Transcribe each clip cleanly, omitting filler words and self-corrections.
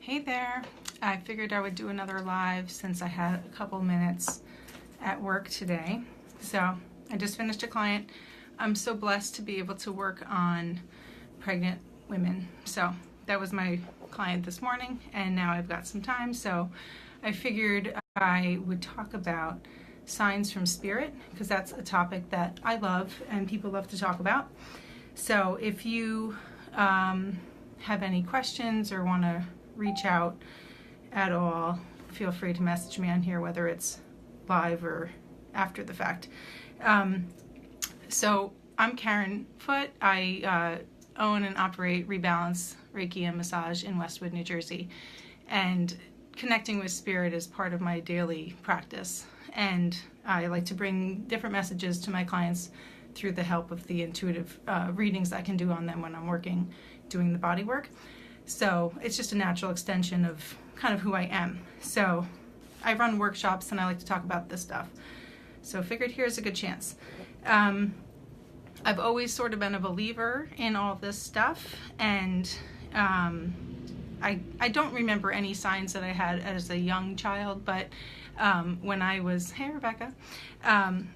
Hey there. I figured I would do another live since I had a couple minutes at work today. So I just finished a client. I'm so blessed to be able to work on pregnant women. So that was my client this morning, and now I've got some time. So I figured I would talk about signs from spirit, because that's a topic that I love and people love to talk about. So if you have any questions or want to reach out at all, feel free to message me on here, whether it's live or after the fact. So I'm Karen Foote. I own and operate Rebalance Reiki and Massage in Westwood, New Jersey. And connecting with spirit is part of my daily practice. And I like to bring different messages to my clients through the help of the intuitive readings I can do on them when I'm doing the body work. So it's just a natural extension of kind of who I am. So I run workshops and I like to talk about this stuff. So figured here's a good chance. I've always sort of been a believer in all this stuff, and I don't remember any signs that I had as a young child, but when I was, hey Rebecca,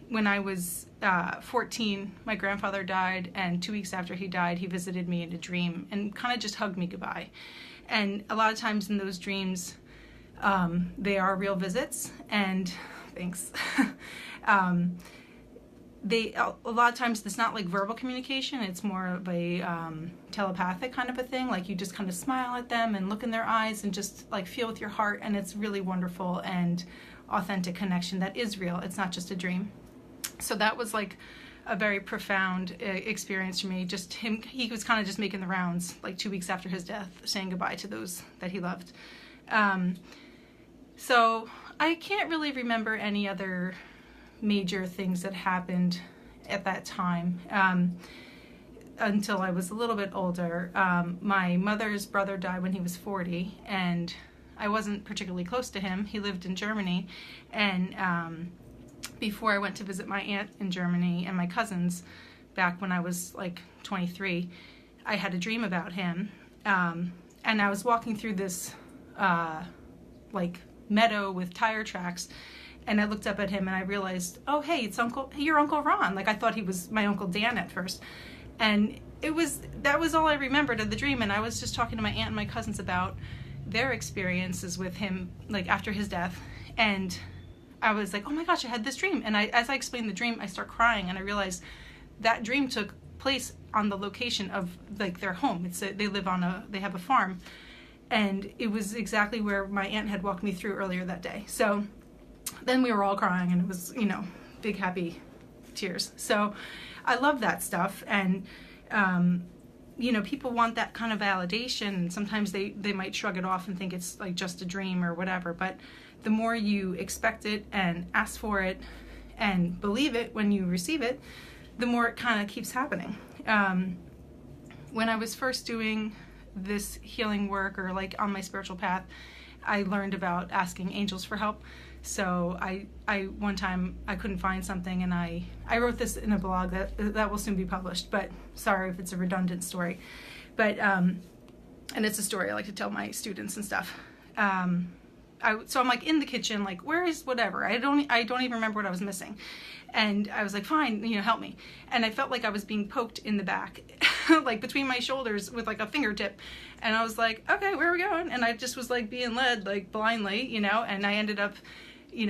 when I was 14, my grandfather died, and 2 weeks after he died, he visited me in a dream and kind of just hugged me goodbye. And a lot of times in those dreams, they are real visits, and thanks. A lot of times it's not like verbal communication, it's more of a telepathic kind of a thing. Like you just kind of smile at them and look in their eyes and just like feel with your heart, and it's really wonderful and authentic connection that is real. It's not just a dream. So that was like a very profound experience for me. Just him, he was kind of just making the rounds like 2 weeks after his death, saying goodbye to those that he loved. So I can't really remember any other major things that happened at that time until I was a little bit older. My mother's brother died when he was 40, and I wasn't particularly close to him. He lived in Germany, and before I went to visit my aunt in Germany and my cousins back when I was like 23, I had a dream about him, and I was walking through this like meadow with tire tracks, and I looked up at him and I realized, oh, hey, it's your Uncle Ron. Like I thought he was my Uncle Dan at first. And that was all I remembered of the dream. And I was just talking to my aunt and my cousins about their experiences with him, like after his death. And I was like, oh my gosh, I had this dream. And as I explained the dream, I start crying, and I realized that dream took place on the location of like their home. They have a farm. And it was exactly where my aunt had walked me through earlier that day. So then we were all crying, and it was, big happy tears. So I love that stuff. And, people want that kind of validation, and sometimes they might shrug it off and think it's like just a dream or whatever. But the more you expect it and ask for it and believe it when you receive it, the more it kind of keeps happening. When I was first doing this healing work, or like on my spiritual path, I learned about asking angels for help. So I one time I couldn't find something, and I wrote this in a blog that will soon be published, but sorry if it's a redundant story. But and it's a story I like to tell my students and stuff. So I'm like in the kitchen, like, where is whatever? I don't even remember what I was missing. And I was like, fine, help me. And I felt like I was being poked in the back, like between my shoulders with like a fingertip. And I was like, okay, where are we going? And I just was like being led like blindly, and I ended up,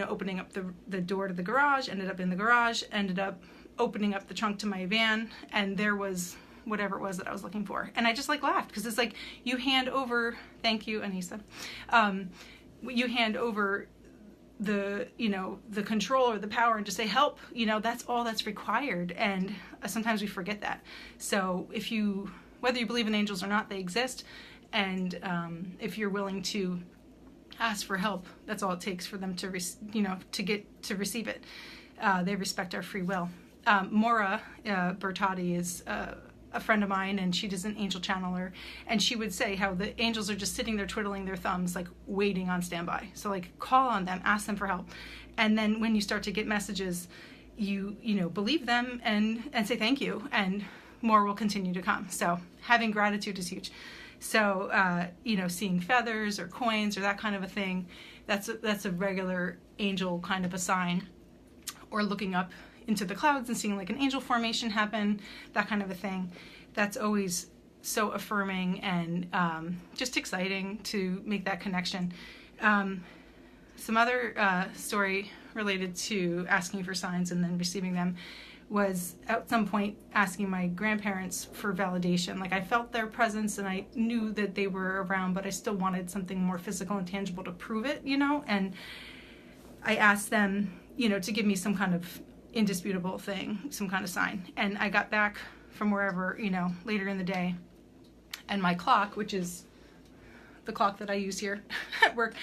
opening up the door to the garage, ended up in the garage, ended up opening up the trunk to my van, and there was whatever it was that I was looking for. And I just like laughed, because it's like you hand over, thank you, Anissa, you hand over the control or the power and just say help, that's all that's required. And sometimes we forget that. So whether you believe in angels or not, they exist. And if you're willing to ask for help, that's all it takes for them to receive it. They respect our free will. Maura Bertotti is a friend of mine, and she does an angel channeler, and she would say how the angels are just sitting there twiddling their thumbs, like waiting on standby. So like call on them, ask them for help, and then when you start to get messages, you believe them and say thank you, and more will continue to come. So having gratitude is huge. So, seeing feathers or coins or that kind of a thing, that's a regular angel kind of a sign. Or looking up into the clouds and seeing like an angel formation happen, that kind of a thing. That's always so affirming and just exciting to make that connection. Some other story related to asking for signs and then receiving them was at some point asking my grandparents for validation. Like I felt their presence and I knew that they were around, but I still wanted something more physical and tangible to prove it, and I asked them, to give me some kind of indisputable thing, some kind of sign. And I got back from wherever, later in the day, and my clock, which is the clock that I use here at work,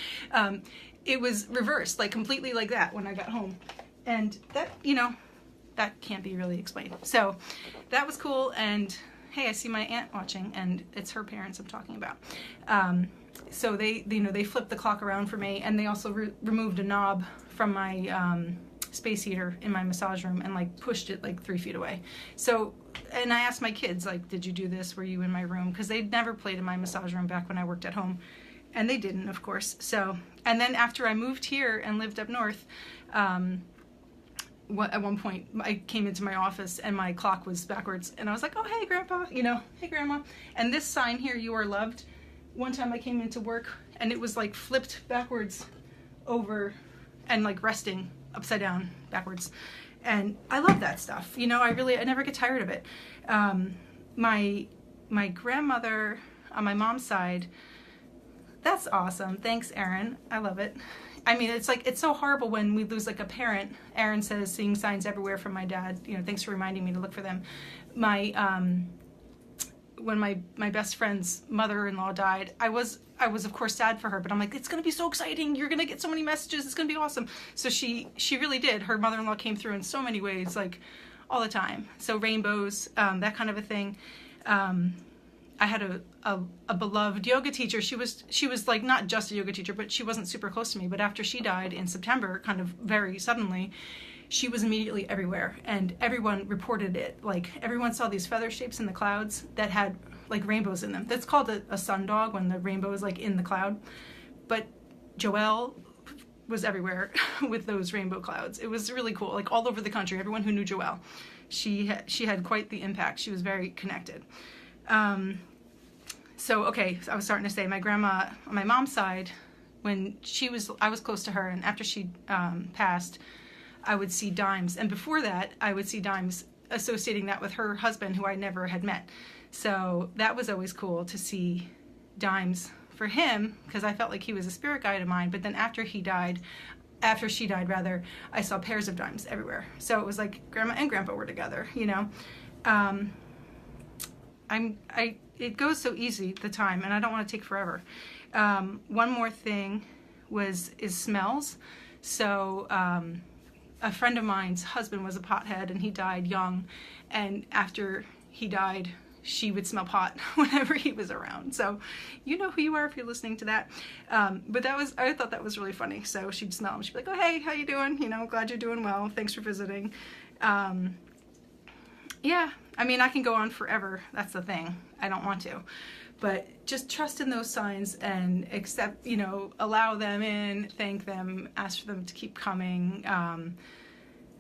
it was reversed, like completely like that when I got home. And that, that can't be really explained. So that was cool. And hey, I see my aunt watching, and it's her parents I'm talking about. So they flipped the clock around for me, and they also removed a knob from my space heater in my massage room and like pushed it like 3 feet away. So, and I asked my kids, like, did you do this? Were you in my room? Because they'd never played in my massage room back when I worked at home. And they didn't, of course. So, and then after I moved here and lived up north, at one point I came into my office and my clock was backwards, and I was like, oh, hey grandpa, hey grandma. And this sign here, you are loved, one time I came into work and it was like flipped backwards over and like resting upside down backwards. And I love that stuff. I never get tired of it. My grandmother on my mom's side, that's awesome. Thanks, Erin. I love it. I mean, it's so horrible when we lose like a parent. Erin says, seeing signs everywhere from my dad. Thanks for reminding me to look for them. When my best friend's mother-in-law died, I was of course sad for her, but I'm like, it's gonna be so exciting. You're gonna get so many messages. It's gonna be awesome. So she really did. Her mother-in-law came through in so many ways, like all the time. So rainbows, that kind of a thing. I had a beloved yoga teacher. She was like not just a yoga teacher, but she wasn't super close to me. But after she died in September, kind of very suddenly, she was immediately everywhere, and everyone reported it. Like everyone saw these feather shapes in the clouds that had like rainbows in them. That's called a sundog, when the rainbow is like in the cloud. But Joelle was everywhere with those rainbow clouds. It was really cool, like all over the country. Everyone who knew Joelle, she had quite the impact. She was very connected. So I was starting to say, my grandma on my mom's side, when I was close to her, and after she passed, I would see dimes. And before that, I would see dimes, associating that with her husband, who I never had met. So that was always cool to see dimes for him, because I felt like he was a spirit guide of mine. But then after she died, I saw pairs of dimes everywhere. So it was like grandma and grandpa were together, it goes so easy, the time, and I don't want to take forever. One more thing is smells. So a friend of mine's husband was a pothead, and he died young, and after he died, she would smell pot whenever he was around. So you know who you are if you're listening to that. But I thought that was really funny. So she'd smell him. She'd be like, oh, hey, how you doing? Glad you're doing well. Thanks for visiting. Yeah, I mean, I can go on forever. That's the thing. I don't want to. But just trust in those signs and accept, allow them in, thank them, ask for them to keep coming.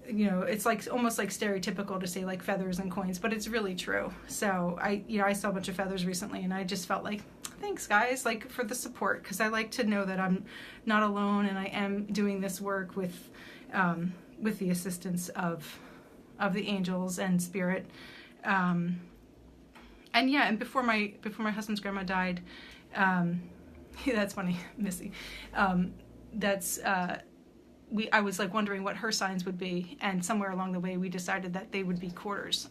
It's like almost like stereotypical to say like feathers and coins, but it's really true. So I saw a bunch of feathers recently, and I just felt like, thanks guys, like for the support, because I like to know that I'm not alone, and I am doing this work with the assistance of the angels and spirit. And before my husband's grandma died, that's funny, Missy. I was like wondering what her signs would be, and somewhere along the way we decided that they would be quarters.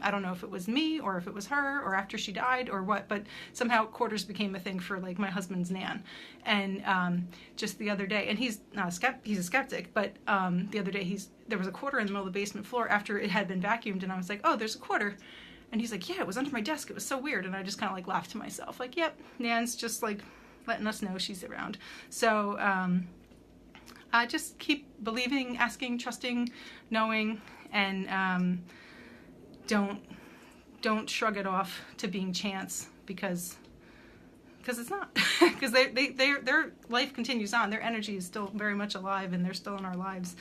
I don't know if it was me or if it was her or after she died or what, but somehow quarters became a thing for like my husband's nan. And just the other day, and he's a skeptic, but the other day there was a quarter in the middle of the basement floor after it had been vacuumed, and I was like, oh, there's a quarter. And he's like, yeah, it was under my desk. It was so weird. And I just kind of like laughed to myself, like, yep, Nan's just like letting us know she's around. So I just keep believing, asking, trusting, knowing, and don't shrug it off to being chance, because because it's not. Because their life continues on. Their energy is still very much alive, and they're still in our lives.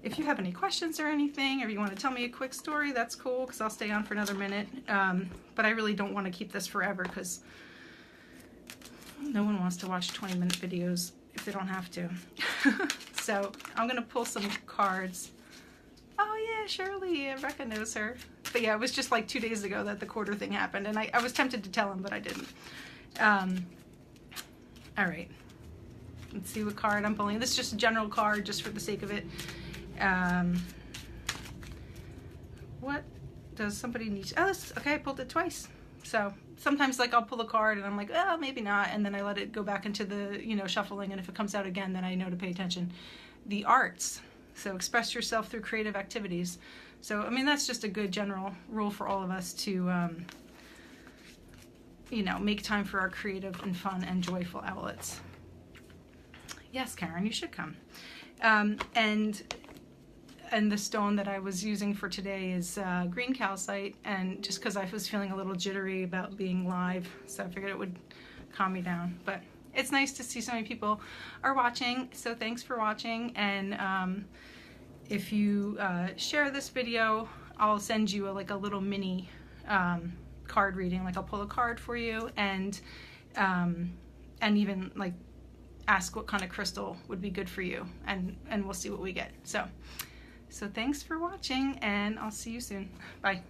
If you have any questions or anything, or you want to tell me a quick story, that's cool, because I'll stay on for another minute. But I really don't want to keep this forever, because no one wants to watch 20-minute videos if they don't have to. So I'm going to pull some cards. Oh yeah, Shirley, Rebecca knows her. But yeah, it was just like 2 days ago that the quarter thing happened, and I was tempted to tell him, but I didn't. All right. Let's see what card I'm pulling. This is just a general card, just for the sake of it. What does somebody need? Oh, okay, I pulled it twice. So sometimes, like, I'll pull a card and I'm like, oh, maybe not, and then I let it go back into the, shuffling, and if it comes out again, then I know to pay attention. The arts. So express yourself through creative activities. So, I mean, that's just a good general rule for all of us to, make time for our creative and fun and joyful outlets. Yes, Karen, you should come. And the stone that I was using for today is green calcite, and just because I was feeling a little jittery about being live, so I figured it would calm me down. But it's nice to see so many people are watching, so thanks for watching. And if you share this video, I'll send you a little mini card reading. Like, I'll pull a card for you, and even like ask what kind of crystal would be good for you, and we'll see what we get. So thanks for watching, and I'll see you soon. Bye.